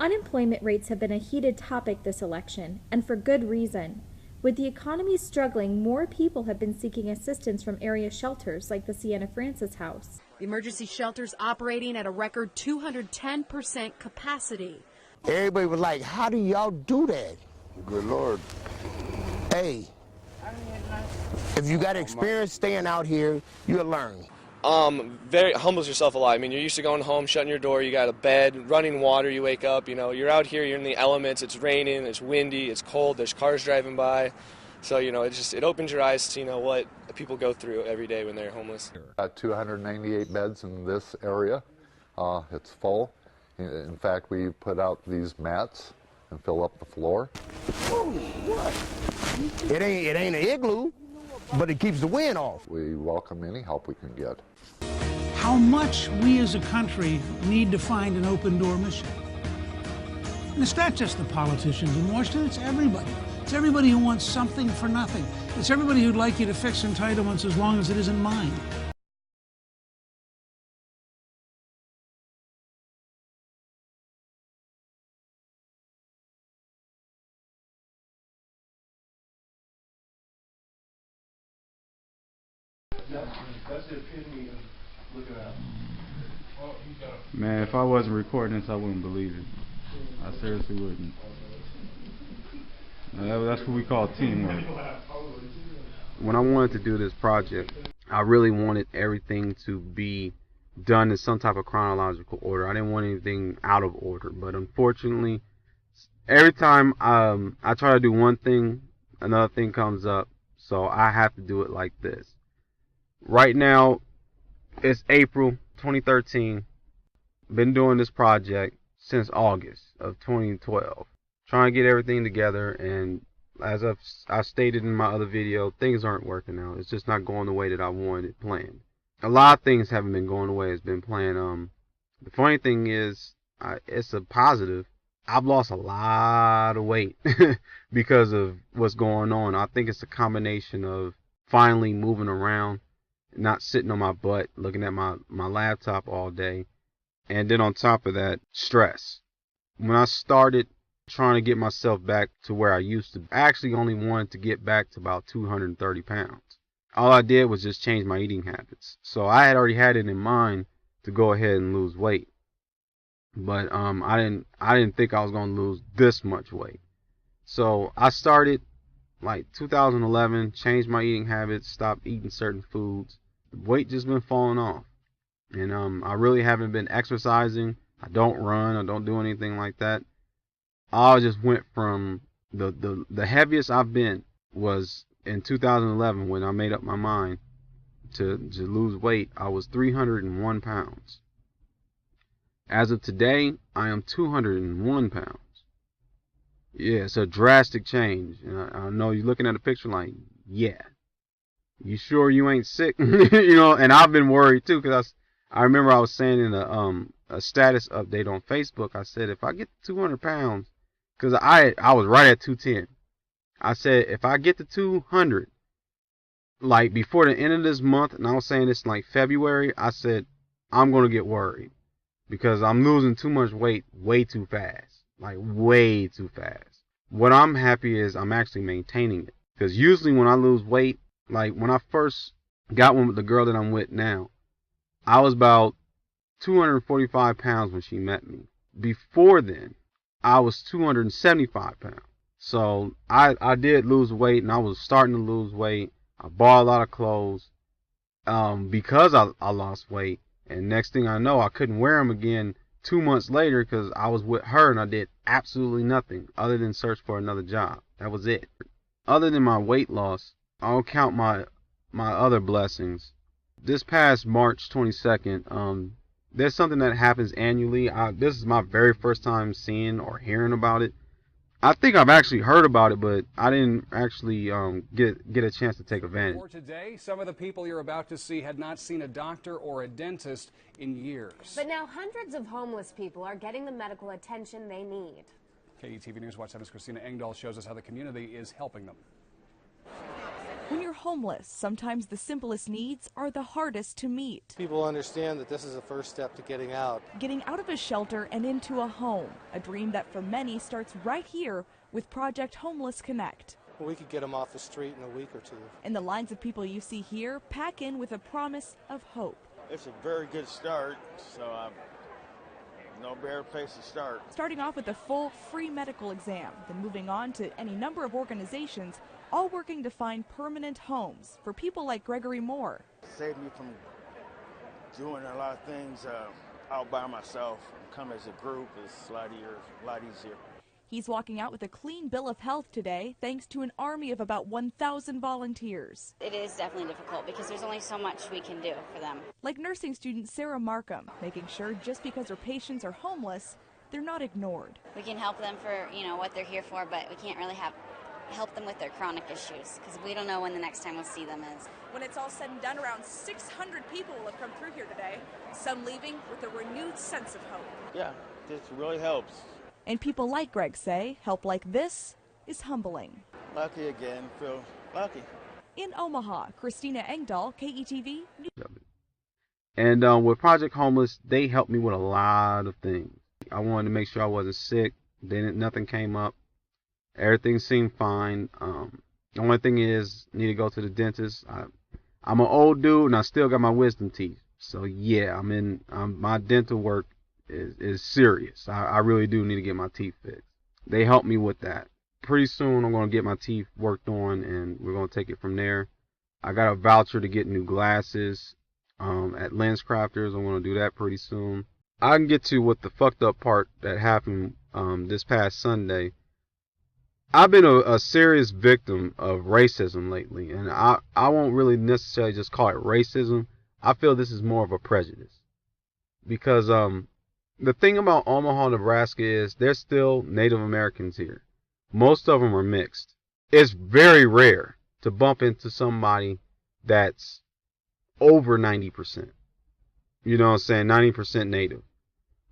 Unemployment rates have been a heated topic this election, and for good reason. With the economy struggling, more people have been seeking assistance from area shelters like the Sienna Francis House. The emergency shelter's operating at a record 210% capacity. Everybody was like, how do y'all do that? Good Lord. Hey, if you got experience staying out here, you'll learn. Very humbles yourself a lot. I mean, you're used to going home, shutting your door, you got a bed, running water, you wake up, you know, you're out here, you're in the elements, it's raining, it's windy, it's cold, there's cars driving by. So, you know, it opens your eyes to, you know, what people go through every day when they're homeless. 298 beds in this area. It's full. In fact, we put out these mats and fill up the floor. Whoa, what? It ain't an igloo, but it keeps the wind off. We welcome any help we can get. How much we as a country need to find an open door mission. And it's not just the politicians in Washington, it's everybody. It's everybody who wants something for nothing. It's everybody who'd like you to fix entitlements as long as it isn't mine. That's the epitome of looking out. Man, if I wasn't recording this, I wouldn't believe it. I seriously wouldn't. That's what we call teamwork. When I wanted to do this project, I really wanted everything to be done in some type of chronological order. I didn't want anything out of order, but unfortunately, every time I try to do one thing, another thing comes up, so I have to do it like this. Right now, it's April 2013. Been doing this project since August of 2012. Trying to get everything together, and as I stated in my other video, things aren't working out. It's just not going the way that I wanted it planned. A lot of things haven't been going the way it's been planned. The funny thing is, it's a positive. I've lost a lot of weight because of what's going on. I think it's a combination of finally moving around, not sitting on my butt, looking at my laptop all day. And then on top of that, stress. When I started trying to get myself back to where I used to, I actually only wanted to get back to about 230 pounds. All I did was just change my eating habits. So I had already had it in mind to go ahead and lose weight. But I didn't think I was going to lose this much weight. So I started like 2011, changed my eating habits, stopped eating certain foods. The weight just been falling off. And I really haven't been exercising. I don't run, I don't do anything like that. I just went from the heaviest I've been was in 2011 when I made up my mind to lose weight. I was 301 pounds. As of today, I am 201 pounds. Yeah, it's a drastic change. And I know you're looking at a picture like, yeah, you sure you ain't sick? You know, and I've been worried too, because I remember I was saying in a status update on Facebook, I said if I get to 200 pounds, because I was right at 210. I said if I get to 200, like before the end of this month, and I was saying this in like February, I said I'm going to get worried because I'm losing too much weight way too fast, like way too fast. What I'm happy is I'm actually maintaining it, because usually when I lose weight, like when I first got one with the girl that I'm with now, I was about 245 pounds when she met me. Before then, I was 275 pounds. So I did lose weight, and I was starting to lose weight. I bought a lot of clothes because I lost weight. And next thing I know, I couldn't wear them again 2 months later because I was with her and I did absolutely nothing other than search for another job. That was it. Other than my weight loss, I'll count my other blessings. This past March 22nd, there's something that happens annually. This is my very first time seeing or hearing about it. I think I've actually heard about it, but I didn't actually get a chance to take advantage. For today, some of the people you're about to see had not seen a doctor or a dentist in years. But now hundreds of homeless people are getting the medical attention they need. KETV News Watch 7's Christina Engdahl shows us how the community is helping them. When you're homeless, sometimes the simplest needs are the hardest to meet. People understand that this is the first step to getting out. Getting out of a shelter and into a home, a dream that for many starts right here with Project Homeless Connect. We could get them off the street in a week or two. And the lines of people you see here pack in with a promise of hope. It's a very good start, so no better place to start. Starting off with a full free medical exam, then moving on to any number of organizations, all working to find permanent homes for people like Gregory Moore. Saved me from doing a lot of things out by myself. Come as a group is a lot easier. He's walking out with a clean bill of health today, thanks to an army of about 1,000 volunteers. It is definitely difficult because there's only so much we can do for them. Like nursing student Sarah Markham, making sure just because her patients are homeless, they're not ignored. We can help them for, what they're here for, but we can't really help them with their chronic issues because we don't know when the next time we'll see them is. When it's all said and done, around 600 people will have come through here today, some leaving with a renewed sense of hope. Yeah, this really helps. And people like Greg say help like this is humbling. Lucky again, feel lucky. In Omaha, Christina Engdahl, KETV. And with Project Homeless, they helped me with a lot of things. I wanted to make sure I wasn't sick. Nothing came up. Everything seemed fine. The only thing is, I need to go to the dentist. I'm an old dude, and I still got my wisdom teeth. So yeah, my dental work is serious. I really do need to get my teeth fixed. They helped me with that. Pretty soon I'm going to get my teeth worked on and we're going to take it from there. I got a voucher to get new glasses at Lens Crafters. I'm going to do that pretty soon. I can get to what the fucked up part that happened this past Sunday. I've been a serious victim of racism lately, and I won't really necessarily just call it racism. I feel this is more of a prejudice. Because the thing about Omaha, Nebraska is there's still Native Americans here. Most of them are mixed. It's very rare to bump into somebody that's over 90%. You know what I'm saying? 90% Native.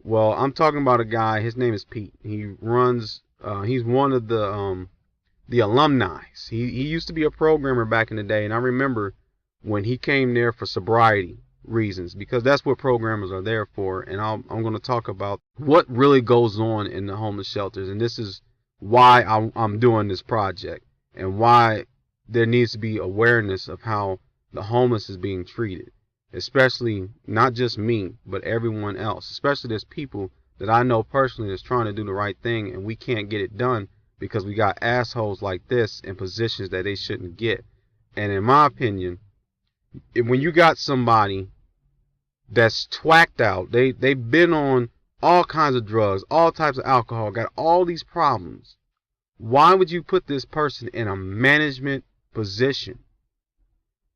Well, I'm talking about a guy, his name is Pete. He runs, he's one of the alumni. He used to be a programmer back in the day, and I remember when he came there for sobriety reasons, because that's what programmers are there for. And I'm going to talk about what really goes on in the homeless shelters, and this is why I'm doing this project and why there needs to be awareness of how the homeless is being treated, especially not just me but everyone else. Especially there's people that I know personally that's trying to do the right thing, and we can't get it done because we got assholes like this in positions that they shouldn't get. And in my opinion, when you got somebody that's twacked out, they've been on all kinds of drugs, all types of alcohol, got all these problems, why would you put this person in a management position?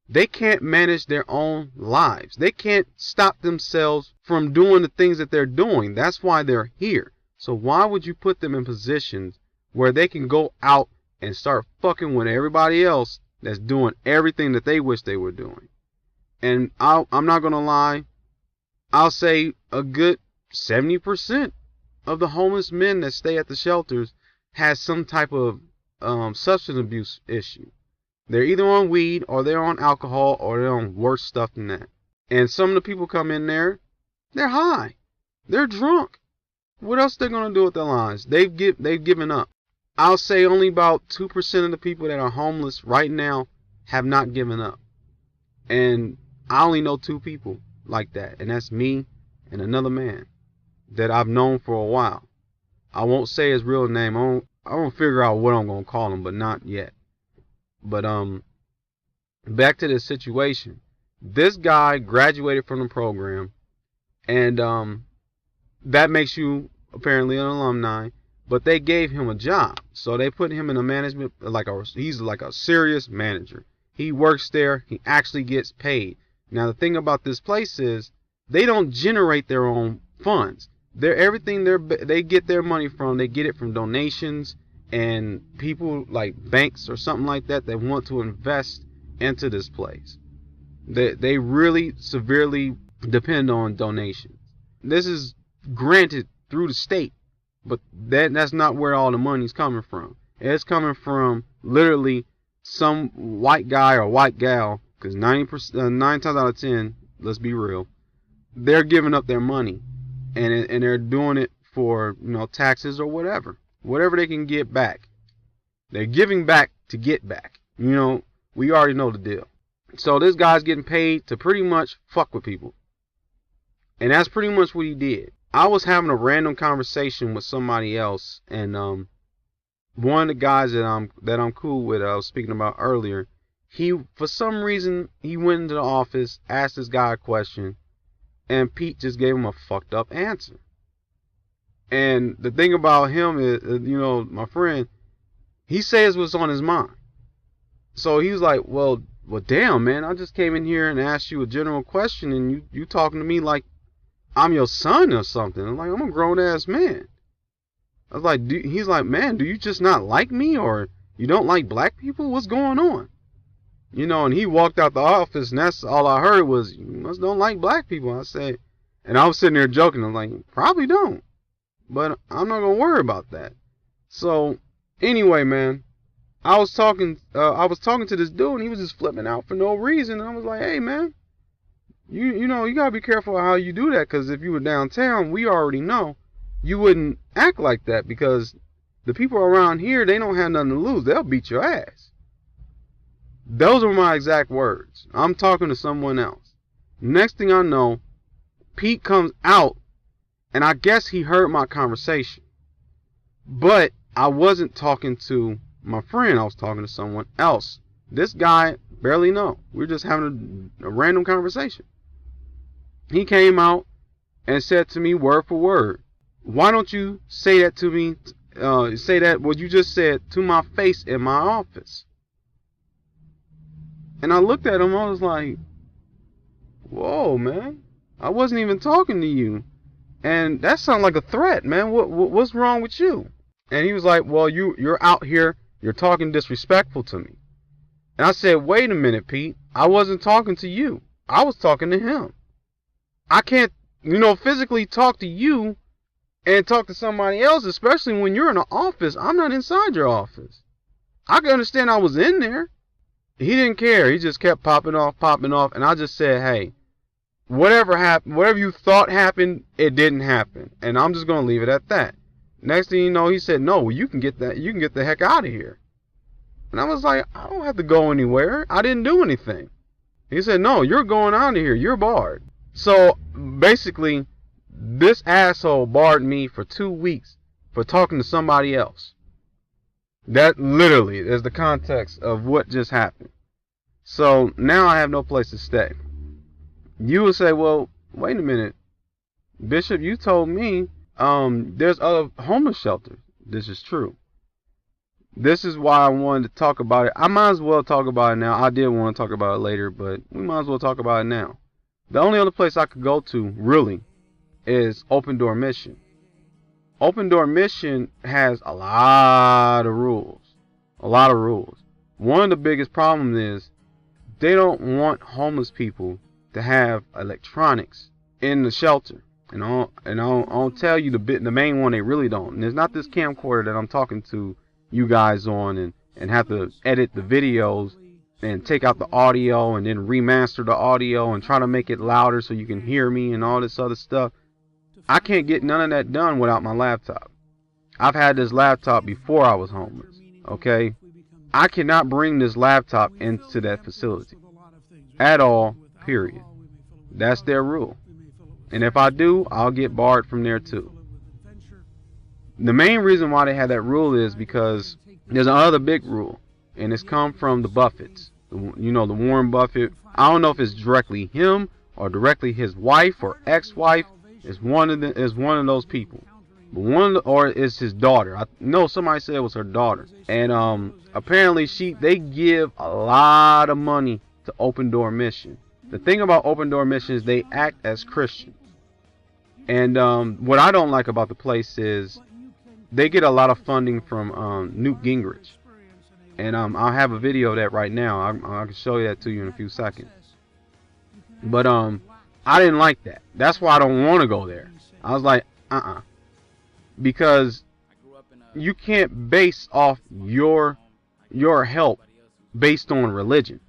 They can't manage their own lives. They can't stop themselves from doing the things that they're doing. That's why they're here. So why would you put them in positions where they can go out and start fucking with everybody else that's doing everything that they wish they were doing? And I'm not going to lie, I'll say a good 70% of the homeless men that stay at the shelters has some type of substance abuse issue. They're either on weed, or they're on alcohol, or they're on worse stuff than that. And some of the people come in there, they're high, they're drunk. What else they're going to do with their lives? They've given up. I'll say only about 2% of the people that are homeless right now have not given up. And I only know 2 people like that, and that's me and another man that I've known for a while. I won't say his real name. I won't figure out what I'm going to call him, but not yet. But back to this situation. This guy graduated from the program, and that makes you apparently an alumni. But they gave him a job, so they put him in a management, he's like a serious manager. He works there. He actually gets paid. Now the thing about this place is they don't generate their own funds. Everything they get their money from, they get it from donations and people like banks or something like that that want to invest into this place. They really severely depend on donations. This is granted through the state, but that's not where all the money's coming from. It's coming from literally some white guy or white gal, because 9 times out of 10, let's be real, they're giving up their money, and they're doing it for, you know, taxes or whatever they can get back. They're giving back to get back. You know, we already know the deal. So this guy's getting paid to pretty much fuck with people, and that's pretty much what he did. I was having a random conversation with somebody else, and one of the guys that I'm cool with, I was speaking about earlier, he, for some reason, he went into the office, asked this guy a question, and Pete just gave him a fucked up answer. And the thing about him is, you know, my friend, he says what's on his mind. So he was like, well, damn, man, I just came in here and asked you a general question, and you talking to me like I'm your son or something. I'm like, I'm a grown-ass man. I was like, he's like, man, do you just not like me, or you don't like black people? What's going on? You know, and he walked out the office, and that's all I heard was, you must don't like black people. I said, and I was sitting there joking. I'm like, probably don't, but I'm not going to worry about that. So anyway, man, I was talking to this dude, and he was just flipping out for no reason. And I was like, hey, man, you know, you got to be careful how you do that, because if you were downtown, we already know you wouldn't act like that, because the people around here, they don't have nothing to lose. They'll beat your ass. Those are my exact words. I'm talking to someone else. Next thing I know, Pete comes out, and I guess he heard my conversation. But I wasn't talking to my friend. I was talking to someone else. This guy, barely know. We were just having a random conversation. He came out and said to me word for word, why don't you say that to me, say that what you just said to my face in my office? And I looked at him, I was like, whoa, man, I wasn't even talking to you. And that sounded like a threat, man. What's wrong with you? And he was like, well, you're out here, you're talking disrespectful to me. And I said, wait a minute, Pete, I wasn't talking to you. I was talking to him. I can't, you know, physically talk to you and talk to somebody else, especially when you're in an office. I'm not inside your office. I can understand I was in there. He didn't care. He just kept popping off. And I just said, hey, whatever happened, whatever you thought happened, it didn't happen. And I'm just going to leave it at that. Next thing you know, he said, no, well, you can get the heck out of here. And I was like, I don't have to go anywhere. I didn't do anything. He said, no, you're going out of here. You're barred. So basically, this asshole barred me for 2 weeks for talking to somebody else. That literally is the context of what just happened. So now I have no place to stay. You would say, well, wait a minute, Bishop, you told me there's other homeless shelters. This is true. This is why I wanted to talk about it. I might as well talk about it now. I did want to talk about it later, but we might as well talk about it now. The only other place I could go to, really, is Open Door Mission. Open Door Mission has a lot of rules. A lot of rules. One of the biggest problems is they don't want homeless people to have electronics in the shelter. And I'll tell you the main one they really don't. And it's not this camcorder that I'm talking to you guys on and have to edit the videos and take out the audio and then remaster the audio and try to make it louder so you can hear me and all this other stuff. I can't get none of that done without my laptop. I've had this laptop before I was homeless, okay? I cannot bring this laptop into that facility at all, period. That's their rule. And if I do, I'll get barred from there too. The main reason why they have that rule is because there's another big rule, and it's come from the Buffetts. You know, the Warren Buffett. I don't know if it's directly him or directly his wife or ex-wife. It's one of those people. But or it's his daughter. I know somebody said it was her daughter. And apparently they give a lot of money to Open Door Mission. The thing about Open Door Mission is they act as Christians. And what I don't like about the place is they get a lot of funding from Newt Gingrich. And I'll have a video of that right now. I can show you that to you in a few seconds. But I didn't like that. That's why I don't want to go there. I was like, because you can't base off your help based on religion.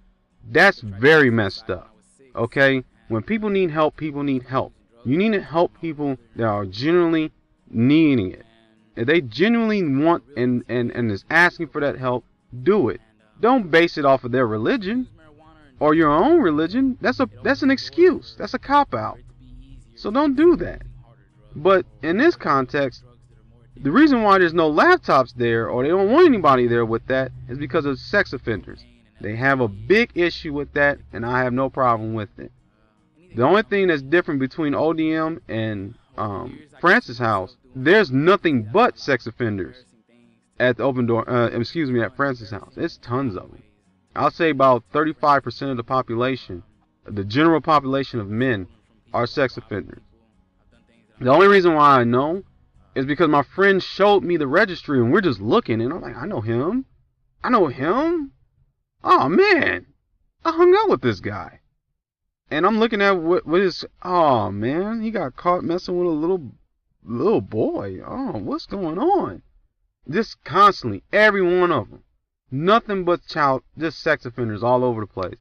That's very messed up. Okay? When people need help, people need help. You need to help people that are genuinely needing it. If they genuinely want and is asking for that help, do it. Don't base it off of their religion or your own religion. That's an excuse. That's a cop-out. So don't do that. But in this context, the reason why there's no laptops there, or they don't want anybody there with that, is because of sex offenders. They have a big issue with that, and I have no problem with it. The only thing that's different between ODM and Francis House, there's nothing but sex offenders at the at Francis House. It's tons of them. I'll say about 35% of the population, the general population of men, are sex offenders. The only reason why I know is because my friend showed me the registry, and we're just looking, and I'm like, I know him. I know him. Oh man, I hung out with this guy. And I'm looking at what is, oh man, he got caught messing with a little boy. Oh, what's going on? Just constantly, every one of them. Nothing but just sex offenders all over the place.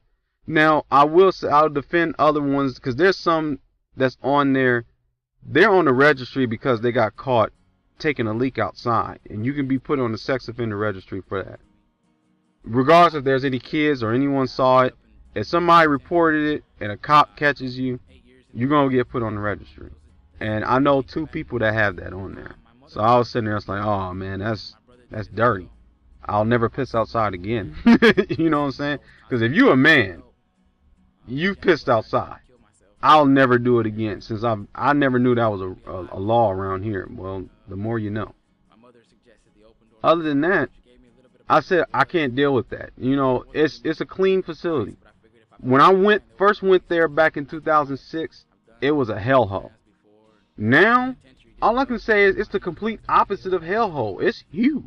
Now, I will say, I'll defend other ones, because there's some that's on there. They're on the registry because they got caught taking a leak outside. And you can be put on the sex offender registry for that. Regardless if there's any kids or anyone saw it, if somebody reported it and a cop catches you, you're going to get put on the registry. And I know 2 people that have that on there. So I was sitting there, I was like, oh man, that's dirty. I'll never piss outside again. You know what I'm saying? Because if you're a man, you've pissed outside. I'll never do it again, since I never knew that was a law around here. Well, the more you know. Other than that, I said I can't deal with that. You know, it's a clean facility. When I first went there back in 2006, it was a hellhole. Now, all I can say is it's the complete opposite of hellhole. It's huge.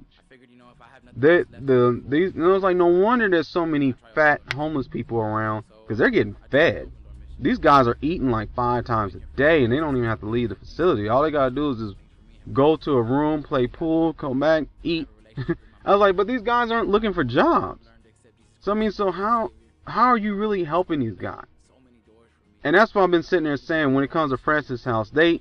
It's like no wonder there's so many fat homeless people around, because they're getting fed. These guys are eating like 5 times a day, and they don't even have to leave the facility. All they gotta do is just go to a room, play pool, come back, eat. I was like, but these guys aren't looking for jobs. So I mean, so how are you really helping these guys? And that's what I've been sitting there saying when it comes to Francis House. They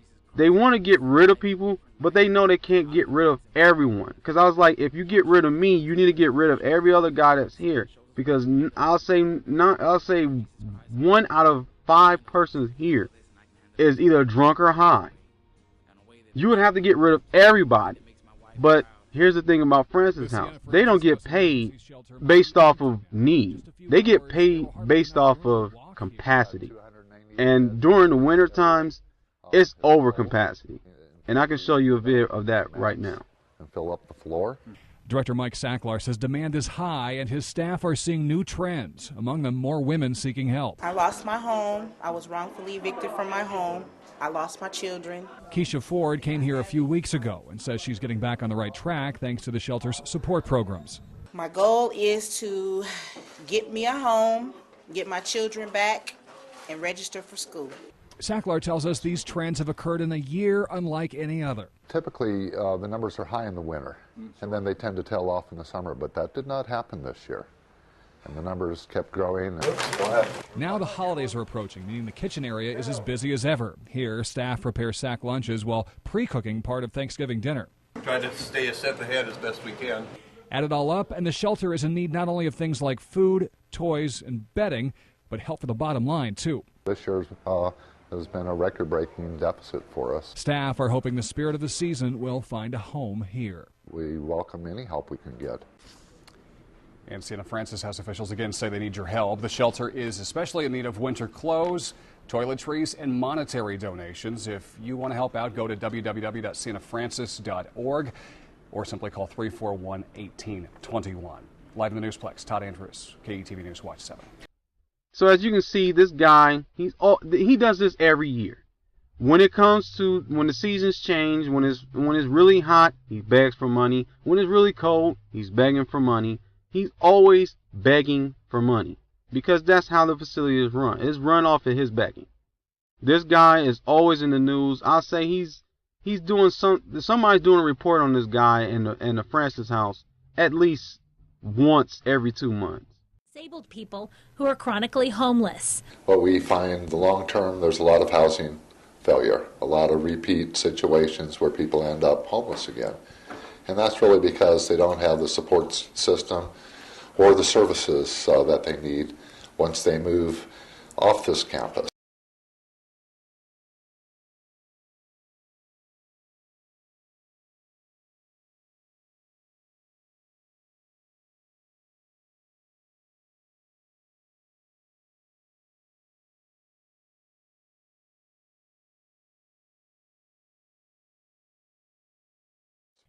want to get rid of people, but they know they can't get rid of everyone. Because I was like, if you get rid of me, you need to get rid of every other guy that's here. Because I'll say 1 out of 5 persons here is either drunk or high. You would have to get rid of everybody. But here's the thing about Francis House. They don't get paid based off of need. They get paid based off of capacity. And during the winter times, it's over capacity. And I can show you a video of that right now. And fill up the floor. Director Mike Sacklar says demand is high and his staff are seeing new trends, among them more women seeking help. I lost my home. I was wrongfully evicted from my home. I lost my children. Keisha Ford came here a few weeks ago and says she's getting back on the right track thanks to the shelter's support programs. My goal is to get me a home, get my children back, and register for school. Sacklar tells us these trends have occurred in a year unlike any other. Typically, the numbers are high in the winter, and then they tend to tail off in the summer, but that did not happen this year. And the numbers kept growing. Now the holidays are approaching, meaning the kitchen area is as busy as ever. Here, staff prepare sack lunches while pre-cooking part of Thanksgiving dinner. Try to stay a step ahead as best we can. Add it all up, and the shelter is in need not only of things like food, toys, and bedding, but help for the bottom line, too. This year's has been a record-breaking deficit for us. Staff are hoping the spirit of the season will find a home here. We welcome any help we can get. And Siena Francis House officials again say they need your help. The shelter is especially in need of winter clothes, toiletries, and monetary donations. If you want to help out, go to www.sienafrancis.org or simply call 341-1821. Live in the Newsplex, Todd Andrews, KETV News Watch 7. So as you can see, this guy, he does this every year. When it comes to when the seasons change, when it's really hot, he begs for money. When it's really cold, he's begging for money. He's always begging for money because that's how the facility is run. It's run off of his begging. This guy is always in the news. I'll say he's doing somebody's doing a report on this guy in the Francis House at least once every 2 months. Disabled people who are chronically homeless. What we find the long term, there's a lot of housing failure, a lot of repeat situations where people end up homeless again. And that's really because they don't have the support system or the services that they need once they move off this campus.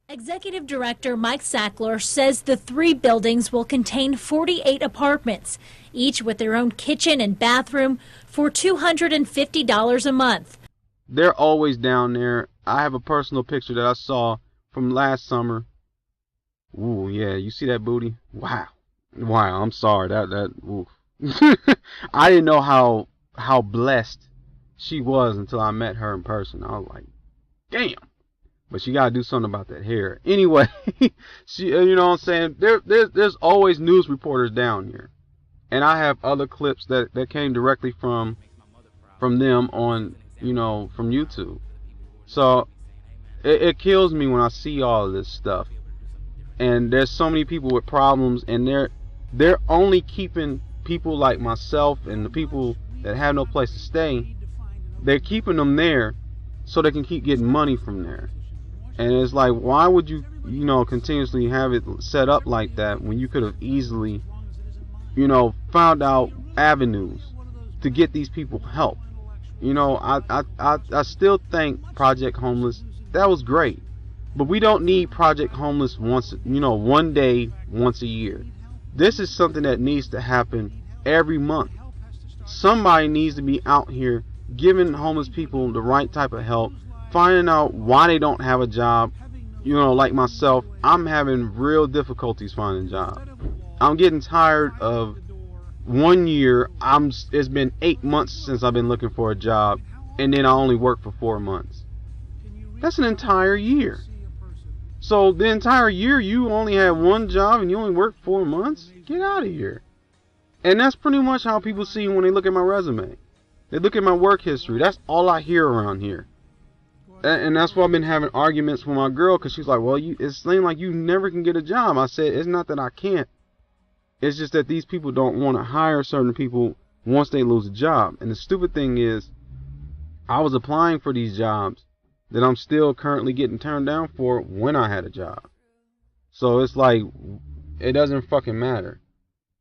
Executive Director Mike Sackler says the 3 buildings will contain 48 apartments, each with their own kitchen and bathroom for $250 a month. They're always down there. I have a personal picture that I saw from last summer. Ooh, yeah, you see that booty? Wow. Wow, I'm sorry. Ooh. I didn't know how blessed she was until I met her in person. I was like, damn. But she gotta do something about that hair. Anyway, she, you know what I'm saying? There's always news reporters down here, and I have other clips that came directly from them on, from YouTube. So it kills me when I see all of this stuff, and there's so many people with problems, and they're only keeping people like myself and the people that have no place to stay. They're keeping them there so they can keep getting money from there. And it's like, why would you, continuously have it set up like that when you could have easily, found out avenues to get these people help? I still think Project Homeless, that was great. But we don't need Project Homeless one day, once a year. This is something that needs to happen every month. Somebody needs to be out here giving homeless people the right type of help, finding out why they don't have a job. Like myself, I'm having real difficulties finding a job. I'm getting tired of 1 year. It's been 8 months since I've been looking for a job, and then I only work for 4 months. That's an entire year. So the entire year you only have one job and you only work 4 months? Get out of here. And that's pretty much how people see when they look at my resume. They look at my work history. That's all I hear around here. And that's why I've been having arguments with my girl, because she's like, well, it's saying like you never can get a job. I said, it's not that I can't. It's just that these people don't want to hire certain people once they lose a job. And the stupid thing is, I was applying for these jobs that I'm still currently getting turned down for when I had a job. So it's like, it doesn't fucking matter.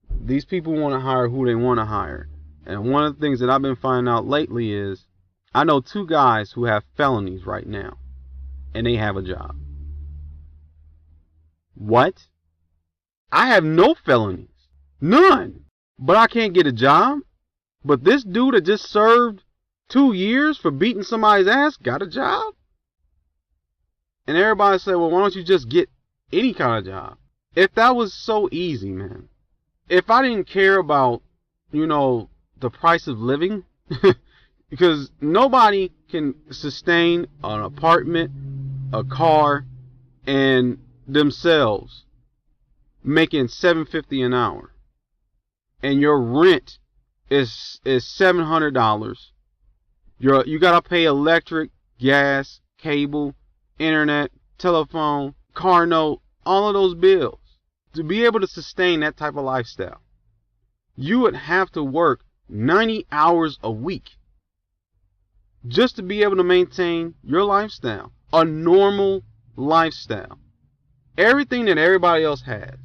These people want to hire who they want to hire. And one of the things that I've been finding out lately is, I know 2 guys who have felonies right now, and they have a job. What? I have no felonies. None. But I can't get a job? But this dude that just served 2 years for beating somebody's ass got a job? And everybody said, well, why don't you just get any kind of job? If that was so easy, man. If I didn't care about, the price of living, because nobody can sustain an apartment, a car, and themselves making $7.50 an hour, and your rent is $700. You gotta pay electric, gas, cable, internet, telephone, car note, all of those bills. To be able to sustain that type of lifestyle, you would have to work 90 hours a week just to be able to maintain your lifestyle, a normal lifestyle, everything that everybody else has.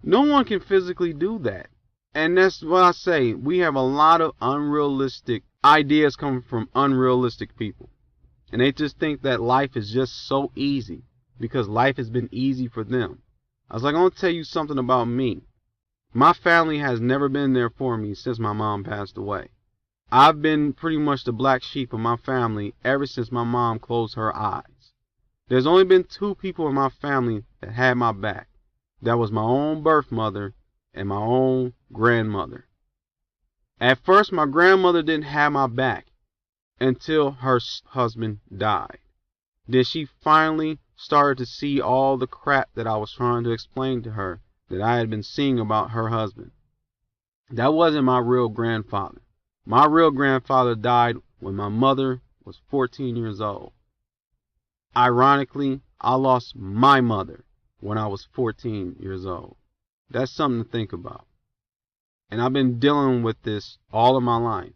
No one can physically do that. And that's what I say, we have a lot of unrealistic ideas coming from unrealistic people, and they just think that life is just so easy because life has been easy for them. I was like, I'm going to tell you something about me. My family has never been there for me since my mom passed away. I've been pretty much the black sheep of my family ever since my mom closed her eyes. There's only been 2 people in my family that had my back. That was my own birth mother and my own grandmother. At first, my grandmother didn't have my back until her husband died. Then she finally started to see all the crap that I was trying to explain to her that I had been seeing about her husband. That wasn't my real grandfather. My real grandfather died when my mother was 14 years old. Ironically, I lost my mother when I was 14 years old. That's something to think about. And I've been dealing with this all of my life.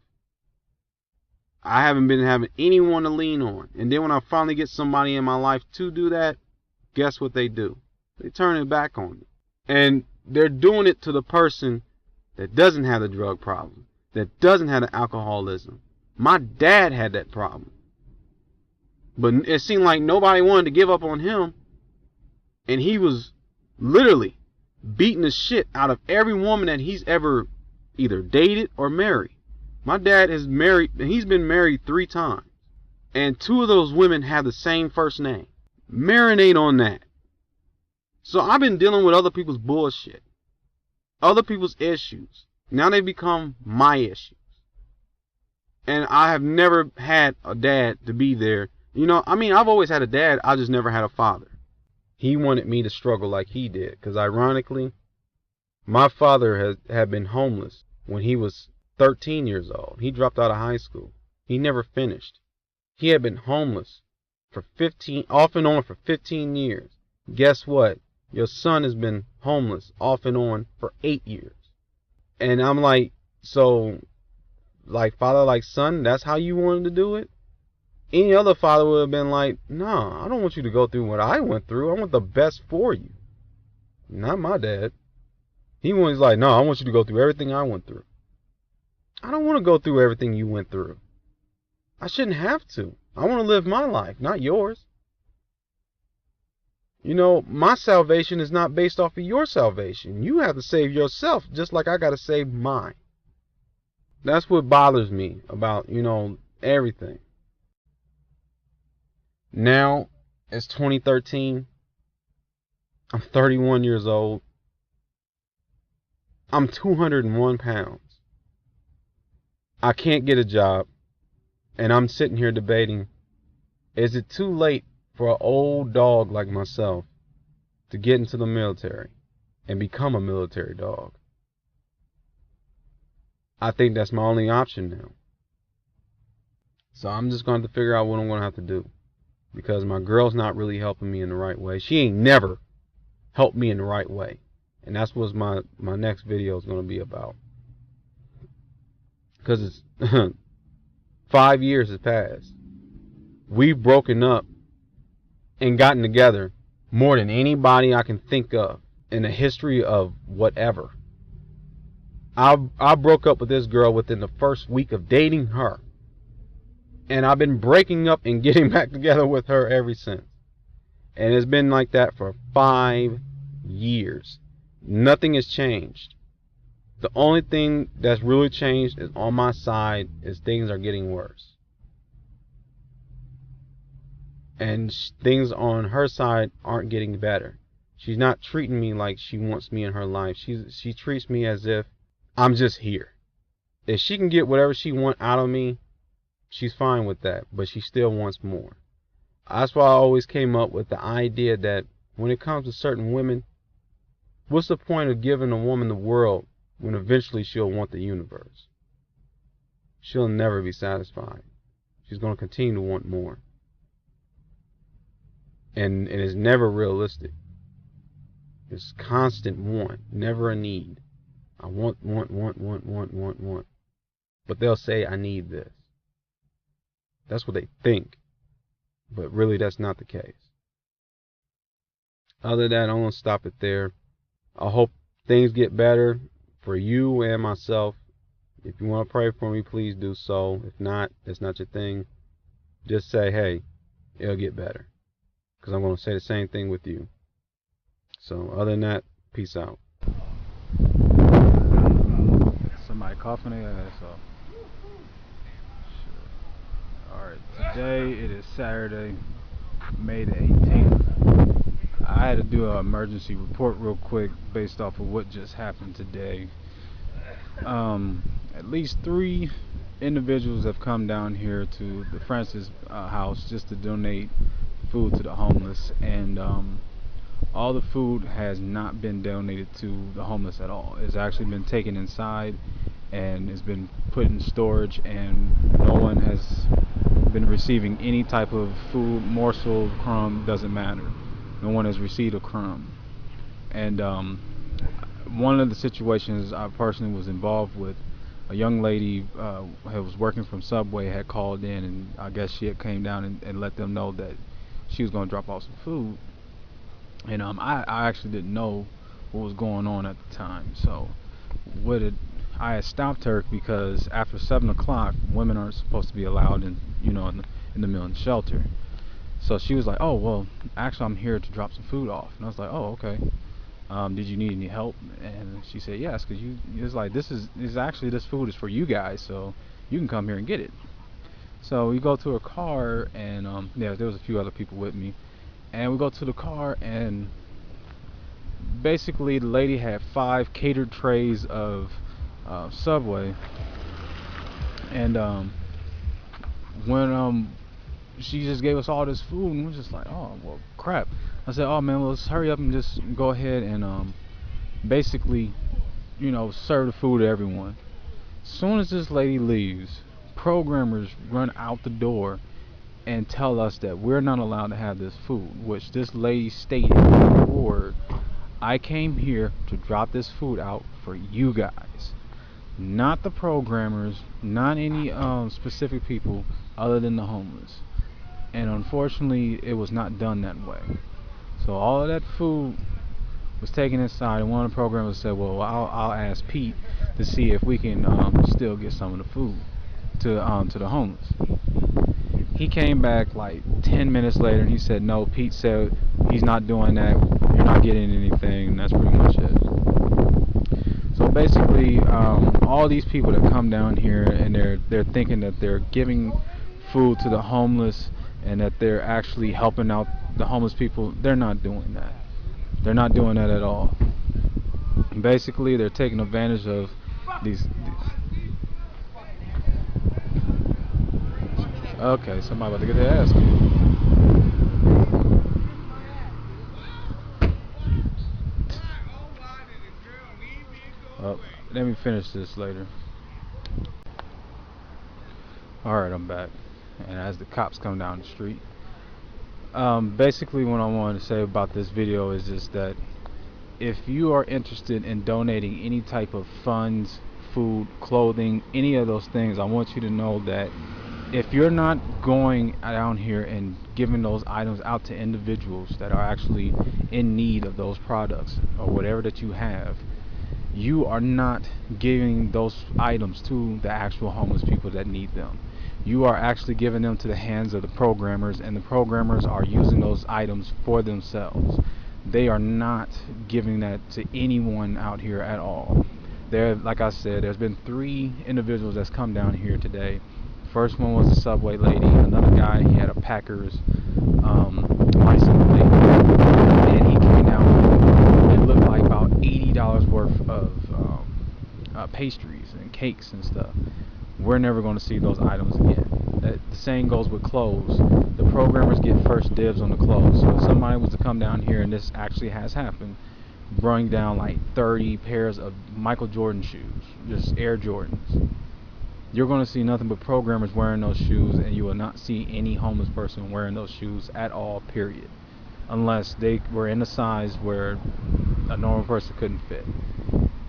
I haven't been having anyone to lean on. And then when I finally get somebody in my life to do that, guess what they do? They turn it back on me. And they're doing it to the person that doesn't have the drug problem, that doesn't have the alcoholism. My dad had that problem. But it seemed like nobody wanted to give up on him. And he was literally beating the shit out of every woman that he's ever either dated or married. My dad he's been married 3 times. And 2 of those women have the same first name. Marinate on that. So I've been dealing with other people's bullshit. Other people's issues. Now they become my issues. And I have never had a dad to be there. You know, I mean, I've always had a dad. I just never had a father. He wanted me to struggle like he did. Because ironically, my father had been homeless when he was 13 years old. He dropped out of high school. He never finished. He had been homeless for off and on for 15 years. Guess what? Your son has been homeless off and on for 8 years. And I'm like, so, like father, like son, that's how you wanted to do it? Any other father would have been like, no, I don't want you to go through what I went through. I want the best for you. Not my dad. He was like, no, I want you to go through everything I went through. I don't want to go through everything you went through. I shouldn't have to. I want to live my life, not yours. You know, my salvation is not based off of your salvation. You have to save yourself just like I got to save mine. That's what bothers me about, you know, everything. Now, it's 2013. I'm 31 years old. I'm 201 pounds. I can't get a job. And I'm sitting here debating, is it too late for an old dog like myself to get into the military and become a military dog? I think that's my only option now. So I'm just going to have to figure out what I'm going to have to do. Because my girl's not really helping me in the right way. She ain't never helped me in the right way. And that's what my next video is going to be about. Because it's 5 years has passed. We've broken up and gotten together more than anybody I can think of in the history of whatever. I broke up with this girl within the first week of dating her. And I've been breaking up and getting back together with her ever since. And it's been like that for 5 years. Nothing has changed. The only thing that's really changed is on my side is things are getting worse. And things on her side aren't getting better. She's not treating me like she wants me in her life. She treats me as if I'm just here. If she can get whatever she wants out of me, she's fine with that, but she still wants more. That's why I always came up with the idea that when it comes to certain women, what's the point of giving a woman the world when eventually she'll want the universe? She'll never be satisfied. She's going to continue to want more. And it's never realistic. It's constant want, never a need. I want. But they'll say, I need this. That's what they think. But really, that's not the case. Other than that, I'm going to stop it there. I hope things get better for you and myself. If you want to pray for me, please do so. If not, it's not your thing. Just say, hey, it'll get better. Because I'm going to say the same thing with you. So, other than that, peace out. Somebody coughing their ass off. Alright, today it is Saturday, May the 18th. I had to do an emergency report real quick based off of what just happened today. At least 3 individuals have come down here to the Francis house just to donate food to the homeless, and all the food has not been donated to the homeless at all. It's actually been taken inside and it's been put in storage, and no one has been receiving any type of food, morsel, crumb, doesn't matter. No one has received a crumb. And one of the situations I personally was involved with, a young lady who was working from Subway had called in, and I guess she had came down and let them know that she was going to drop off some food. And I actually didn't know what was going on at the time. So I had stopped her because after 7 o'clock, women aren't supposed to be allowed in, you know, in the men's shelter. So she was like, "Oh, well, actually, I'm here to drop some food off." And I was like, "Oh, okay. Did you need any help?" And she said, "Yes, because it's like this food is for you guys, so you can come here and get it." So we go to her car, and yeah, there was a few other people with me, and we go to the car, and basically the lady had 5 catered trays of Subway, and when she just gave us all this food, and we're just like, "Oh, well, crap." I said, "Oh man, well, let's hurry up and just go ahead and basically, you know, serve the food to everyone." As soon as this lady leaves, programmers run out the door and tell us that we're not allowed to have this food, which this lady stated in her word, "I came here to drop this food out for you guys, not the programmers, not any specific people other than the homeless." And unfortunately, it was not done that way. So all of that food was taken inside, and one of the programmers said, "Well, I'll ask Pete to see if we can still get some of the food to the homeless." He came back like 10 minutes later, and he said, "No, Pete said he's not doing that. You're not getting anything," and that's pretty much it. So basically, all these people that come down here and they're thinking that they're giving food to the homeless and that they're actually helping out the homeless people, they're not doing that. They're not doing that at all. Basically, they're taking advantage of these. Okay, somebody about to get their ass beat. Oh, let me finish this later. Alright, I'm back. And as the cops come down the street, basically what I wanted to say about this video is just that if you are interested in donating any type of funds, food, clothing, any of those things, I want you to know that if you're not going down here and giving those items out to individuals that are actually in need of those products or whatever that you have, you are not giving those items to the actual homeless people that need them. You are actually giving them to the hands of the programmers, and the programmers are using those items for themselves. They are not giving that to anyone out here at all. Like I said, there's been 3 individuals that's come down here today. First one was a Subway lady, another guy, he had a Packers license plate, and he came down and looked like about $80 worth of pastries and cakes and stuff. We're never going to see those items again. The same goes with clothes. The programmers get first dibs on the clothes. So if somebody was to come down here, and this actually has happened, bring down like 30 pairs of Michael Jordan shoes, just Air Jordans, you're going to see nothing but programmers wearing those shoes, and you will not see any homeless person wearing those shoes at all, period, unless they were in a size where a normal person couldn't fit.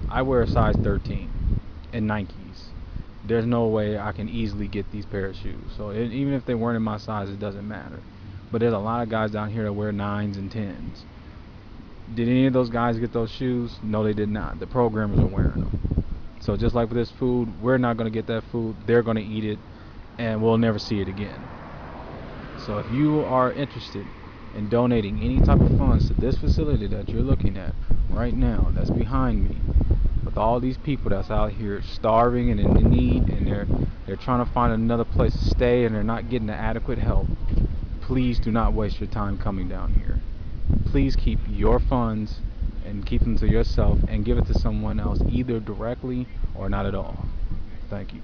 I wear a size 13 in Nikes. There's no way I can easily get these pair of shoes. So even if they weren't in my size, it doesn't matter. But there's a lot of guys down here that wear 9s and 10s. Did any of those guys get those shoes? No, they did not. The programmers are wearing them. So just like with this food, we're not going to get that food. They're going to eat it, and we'll never see it again. So if you are interested in donating any type of funds to this facility that you're looking at right now, that's behind me, with all these people that's out here starving and in need, and they're trying to find another place to stay, and they're not getting the adequate help, please do not waste your time coming down here. Please keep your funds and keep them to yourself and give it to someone else, either directly or not at all. Thank you.